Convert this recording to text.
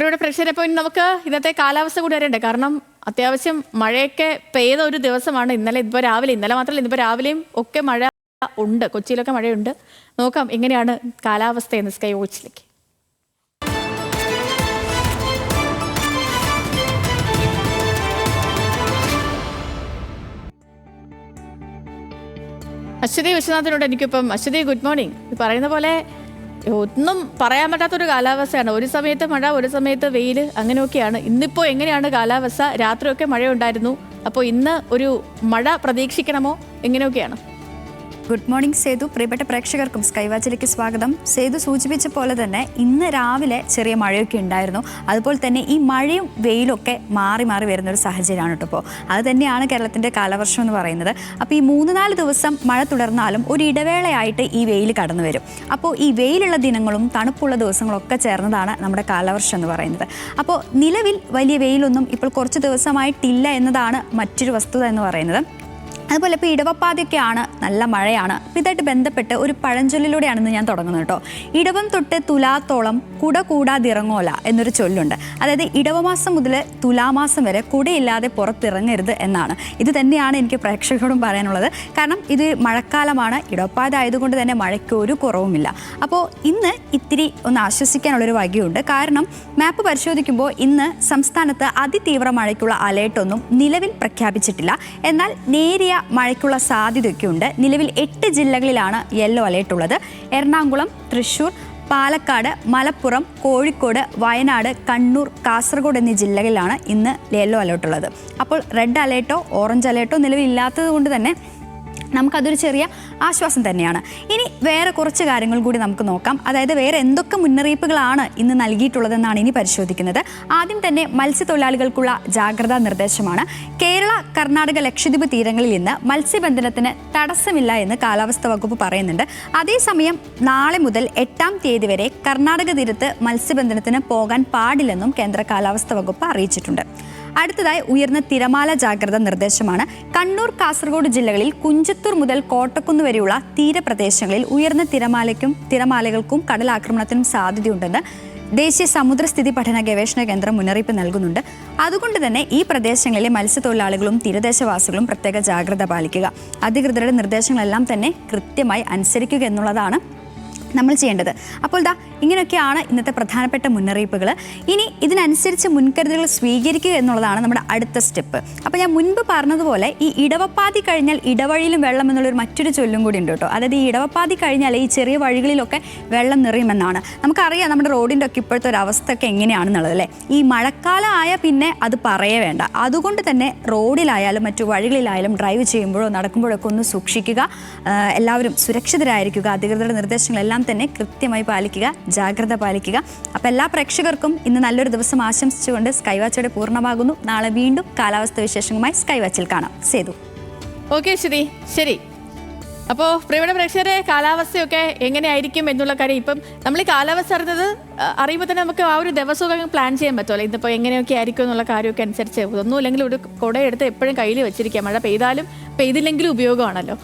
പ്രിയപ്പെട്ട പ്രേക്ഷകരെ, ഇപ്പോൾ നമുക്ക് ഇന്നത്തെ കാലാവസ്ഥ കൂടി അറിയണ്ടേ? കാരണം അത്യാവശ്യം മഴയൊക്കെ പെയ്ത ഒരു ദിവസമാണ് ഇന്നലെ. ഇന്നലെ മാത്രമല്ല, ഇന്നിപ്പോൾ രാവിലെയും ഒക്കെ മഴ ഉണ്ട്. കൊച്ചിയിലൊക്കെ മഴയുണ്ട്. നോക്കാം എങ്ങനെയാണ് കാലാവസ്ഥ എന്ന് സ്കൈ വാച്ചിലേക്ക്. അശ്വതി വിശ്വനാഥനോട് എനിക്കിപ്പം. Aswathy, good morning. പറയുന്ന പോലെ ഒന്നും പറയാൻ പറ്റാത്തൊരു കാലാവസ്ഥയാണ്. ഒരു സമയത്ത് മഴ, ഒരു സമയത്ത് വെയിൽ, അങ്ങനെയൊക്കെയാണ്. ഇന്നിപ്പോൾ എങ്ങനെയാണ് കാലാവസ്ഥ? രാത്രിയൊക്കെ മഴയുണ്ടായിരുന്നു. അപ്പോൾ ഇന്ന് ഒരു മഴ പ്രതീക്ഷിക്കണമോ? എങ്ങനെയൊക്കെയാണ്? Good morning Sethu. പ്രിയപ്പെട്ട പ്രേക്ഷകർക്കും സ്കൈ വാച്ചിലേക്ക് സ്വാഗതം. സേതു സൂചിപ്പിച്ച പോലെ തന്നെ ഇന്ന് രാവിലെ ചെറിയ മഴയൊക്കെ ഉണ്ടായിരുന്നു. അതുപോലെ തന്നെ ഈ മഴയും വെയിലൊക്കെ മാറി മാറി വരുന്നൊരു സാഹചര്യമാണ് കേട്ടോ. ഇപ്പോൾ അത് തന്നെയാണ് കേരളത്തിൻ്റെ കാലവർഷം എന്ന് പറയുന്നത്. അപ്പോൾ ഈ 3-4 ദിവസം മഴ തുടർന്നാലും ഒരു ഇടവേളയായിട്ട് ഈ വെയിൽ കടന്നു വരും. അപ്പോൾ ഈ വെയിലുള്ള ദിനങ്ങളും തണുപ്പുള്ള ദിവസങ്ങളൊക്കെ ചേർന്നതാണ് നമ്മുടെ കാലവർഷം എന്ന് പറയുന്നത്. അപ്പോൾ നിലവിൽ വലിയ വെയിലൊന്നും ഇപ്പോൾ കുറച്ച് ദിവസമായിട്ടില്ല എന്നതാണ് മറ്റൊരു വസ്തുത എന്ന് പറയുന്നത്. അതുപോലെ ഇപ്പോൾ ഇടവപ്പാതിയൊക്കെയാണ്, നല്ല മഴയാണ്. അപ്പോൾ ഇതായിട്ട് ബന്ധപ്പെട്ട് ഒരു പഴഞ്ചൊല്ലിലൂടെയാണെന്ന് ഞാൻ തുടങ്ങുന്നത് കേട്ടോ. ഇടവം തൊട്ട് തുലാത്തോളം കുട കൂടാതിറങ്ങോല എന്നൊരു ചൊല്ലുണ്ട്. അതായത് ഇടവമാസം മുതൽ തുലാമാസം വരെ കുടയില്ലാതെ പുറത്തിറങ്ങരുത് എന്നാണ്. ഇത് തന്നെയാണ് എനിക്ക് പ്രേക്ഷകരോടും പറയാനുള്ളത്. കാരണം ഇത് മഴക്കാലമാണ്, ഇടവപ്പാതി ആയതുകൊണ്ട് തന്നെ മഴയ്ക്ക് ഒരു കുറവുമില്ല. അപ്പോൾ ഇന്ന് ഇത്തിരി ഒന്ന് ആശ്വസിക്കാനുള്ളൊരു വകയുണ്ട്. കാരണം മാപ്പ് പരിശോധിക്കുമ്പോൾ ഇന്ന് സംസ്ഥാനത്ത് അതിതീവ്ര മഴയ്ക്കുള്ള അലേർട്ടൊന്നും നിലവിൽ പ്രഖ്യാപിച്ചിട്ടില്ല. എന്നാൽ നേരിയ മഴയ്ക്കുള്ള സാധ്യതയൊക്കെ ഉണ്ട്. നിലവിൽ 8 ജില്ലകളിലാണ് യെല്ലോ അലേർട്ട് ഉള്ളത്. എറണാകുളം, തൃശ്ശൂർ, പാലക്കാട്, മലപ്പുറം, കോഴിക്കോട്, വയനാട്, കണ്ണൂർ, കാസർഗോഡ് എന്നീ ജില്ലകളിലാണ് ഇന്ന് യെല്ലോ അലേർട്ട് ഉള്ളത്. അപ്പോൾ റെഡ് അലേർട്ടോ ഓറഞ്ച് അലേർട്ടോ നിലവിലില്ലാത്തത് കൊണ്ട് തന്നെ നമുക്കതൊരു ചെറിയ ആശ്വാസം തന്നെയാണ്. ഇനി വേറെ കുറച്ച് കാര്യങ്ങൾ കൂടി നമുക്ക് നോക്കാം. അതായത് വേറെ എന്തൊക്കെ മുന്നറിയിപ്പുകളാണ് ഇന്ന് നൽകിയിട്ടുള്ളതെന്നാണ് ഇനി പരിശോധിക്കുന്നത്. ആദ്യം തന്നെ മത്സ്യത്തൊഴിലാളികൾക്കുള്ള ജാഗ്രതാ നിർദ്ദേശമാണ്. കേരള, കർണാടക, ലക്ഷദ്വീപ് തീരങ്ങളിൽ ഇന്ന് മത്സ്യബന്ധനത്തിന് തടസ്സമില്ല എന്ന് കാലാവസ്ഥാ വകുപ്പ് പറയുന്നുണ്ട്. അതേസമയം നാളെ മുതൽ 8-ാം തീയതി വരെ കർണാടക തീരത്ത് മത്സ്യബന്ധനത്തിന് പോകാൻ പാടില്ലെന്നും കേന്ദ്ര കാലാവസ്ഥാ വകുപ്പ് അറിയിച്ചിട്ടുണ്ട്. അടുത്തതായി ഉയർന്ന തിരമാല ജാഗ്രത നിർദ്ദേശമാണ്. കണ്ണൂർ, കാസർഗോഡ് ജില്ലകളിൽ കുഞ്ചത്തൂർ മുതൽ കോട്ടക്കുന്ന് വരെയുള്ള തീരപ്രദേശങ്ങളിൽ ഉയർന്ന തിരമാലകൾക്കും കടലാക്രമണത്തിനും സാധ്യതയുണ്ടെന്ന് ദേശീയ സമുദ്രസ്ഥിതി പഠന ഗവേഷണ കേന്ദ്രം മുന്നറിയിപ്പ് നൽകുന്നുണ്ട്. അതുകൊണ്ട് തന്നെ ഈ പ്രദേശങ്ങളിലെ മത്സ്യത്തൊഴിലാളികളും തീരദേശവാസികളും പ്രത്യേക ജാഗ്രത പാലിക്കുക. അധികൃതരുടെ നിർദ്ദേശങ്ങളെല്ലാം തന്നെ കൃത്യമായി അനുസരിക്കുക എന്നുള്ളതാണ് നമ്മൾ ചെയ്യേണ്ടത്. അപ്പോൾ ഇങ്ങനെയൊക്കെയാണ് ഇന്നത്തെ പ്രധാനപ്പെട്ട മുന്നറിയിപ്പുകൾ. ഇനി ഇതിനനുസരിച്ച് മുൻകരുതലുകൾ സ്വീകരിക്കുക എന്നുള്ളതാണ് നമ്മുടെ അടുത്ത സ്റ്റെപ്പ്. അപ്പോൾ ഞാൻ മുൻപ് പറഞ്ഞതുപോലെ ഈ ഇടവപ്പാതി കഴിഞ്ഞാൽ ഇടവഴിയിലും വെള്ളം എന്നുള്ളൊരു മറ്റൊരു ചൊല്ലും കൂടി ഉണ്ട് കേട്ടോ. അതായത് ഈ ഇടവപ്പാതി കഴിഞ്ഞാൽ ഈ ചെറിയ വഴികളിലൊക്കെ വെള്ളം നിറയുമെന്നാണ്. നമുക്കറിയാം നമ്മുടെ റോഡിൻ്റെ ഒക്കെ ഇപ്പോഴത്തെ ഒരു അവസ്ഥ ഒക്കെ എങ്ങനെയാണെന്നുള്ളത് അല്ലേ. ഈ മഴക്കാലം ആയാൽ പിന്നെ അത് പറയേ വേണ്ട. അതുകൊണ്ട് തന്നെ റോഡിലായാലും മറ്റു വഴികളിലായാലും ഡ്രൈവ് ചെയ്യുമ്പോഴോ നടക്കുമ്പോഴൊക്കെ ഒന്ന് സൂക്ഷിക്കുക. എല്ലാവരും സുരക്ഷിതരായിരിക്കുക. അധികൃതരുടെ നിർദ്ദേശങ്ങളെല്ലാം തന്നെ കൃത്യമായി പാലിക്കുക, ജാഗ്രത പാലിക്കുക. അപ്പോൾ എല്ലാ പ്രേക്ഷകർക്കും ഇന്ന് നല്ലൊരു ദിവസം ആശംസിച്ചുകൊണ്ട് സ്കൈ വാച്ചോടെ പൂർണ്ണമാകുന്നു. നാളെ വീണ്ടും കാലാവസ്ഥ വിശേഷങ്ങളുമായി സ്കൈ വാച്ചിൽ കാണാം. സേതു. ഓക്കെ ശരി. അപ്പോൾ പ്രിയപ്പെട്ട പ്രേക്ഷകരെ, കാലാവസ്ഥയൊക്കെ എങ്ങനെയായിരിക്കും എന്നുള്ള കാര്യം ഇപ്പം നമ്മൾ ഈ കാലാവസ്ഥ അറിയുമ്പോൾ തന്നെ നമുക്ക് ആ ഒരു ദിവസമൊക്കെ പ്ലാൻ ചെയ്യാൻ പറ്റുമല്ലോ. ഇന്നിപ്പോൾ എങ്ങനെയൊക്കെ ആയിരിക്കും എന്നുള്ള കാര്യമൊക്കെ അനുസരിച്ച് ഒന്നുമില്ലെങ്കിൽ ഒരു കുടയെടുത്ത് എപ്പോഴും കയ്യിൽ വെച്ചിരിക്കുക. മഴ പെയ്താലും പെയ്തില്ലെങ്കിലും ഉപയോഗമാണല്ലോ.